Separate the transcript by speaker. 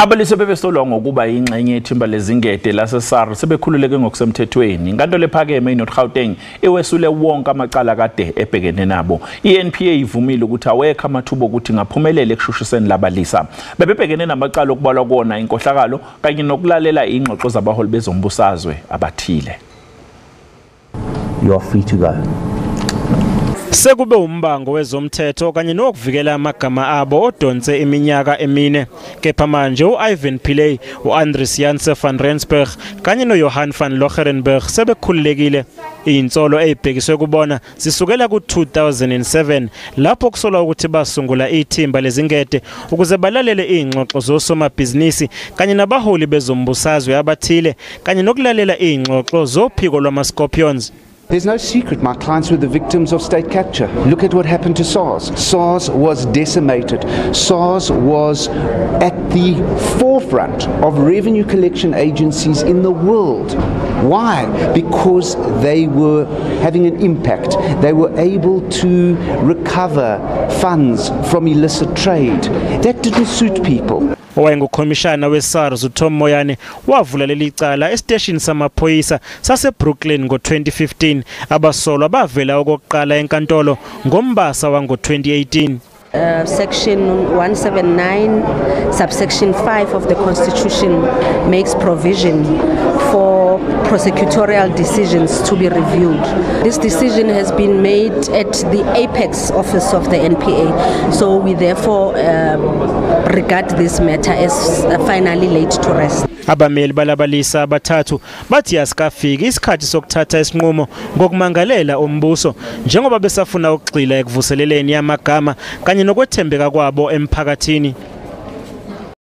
Speaker 1: Abalisa besolwa ngokuba yingxenye yethimba lezingede laseSARS sebekhululeke ngokusemthethweni. Inkantolo ephakeme iNorth Gauteng iwesule wonke amacala akade ebhekene nabo. INPA ivumile ukuthi awekho amathuba okuthi ingaphumelela ekushushiseni labalisa. Bebebhekene namacala okubalwa kuona inkohlakalo kanye nokulalela ingxoxo zabaholi bezombusazwe abathile.
Speaker 2: You are free to go.
Speaker 3: Sekube umbango wezomthetho kanye nokuvikela amagama abo odonse iminyaka emine. Kepha manje uIvan Pillay, uAndries Janse van Rensburg kanye noJohan van Logerenberg sebekhululekile. Izinsolo ezibhekiswe kubona zisukela ku-2007 lapho kusolwa ukuthi basungula ithimba lezingede ukuze balalele ingxoxo zosomabhizinisi kanye nabaholi bezombusazwe abathile kanye nokulalela ingxoxo zophiko lwama-Scorpions.
Speaker 4: There's no secret my clients were the victims of state capture. Look at what happened to SARS. SARS was decimated. SARS was at the forefront of revenue collection agencies in the world. Why? Because they were having an impact. They were able to recover funds from illicit trade. That didn't suit people.
Speaker 3: Owayengukhomishana weSARS uTom Moyane wavula leli cala esiteshini samaphoyisa saseBrooklyn ngo-2015. Abasolwa bavela okokuqala enkantolo ngoMbasa wango-2018.
Speaker 5: Section 179, subsection 5 of the Constitution makes provision for prosecutorial decisions to be reviewed. This decision has been made at the apex office of the NPA, so we therefore regard this matter as finally laid to rest.
Speaker 3: Abameli balabalisa abathathu bathi asikafiki isikhathi sokuthatha isinqumo ngokumangalela umbuso njengoba besafuna ukugxila ekuvuseleleni yamagama kanye nokwethembeka kwabo emphakathini.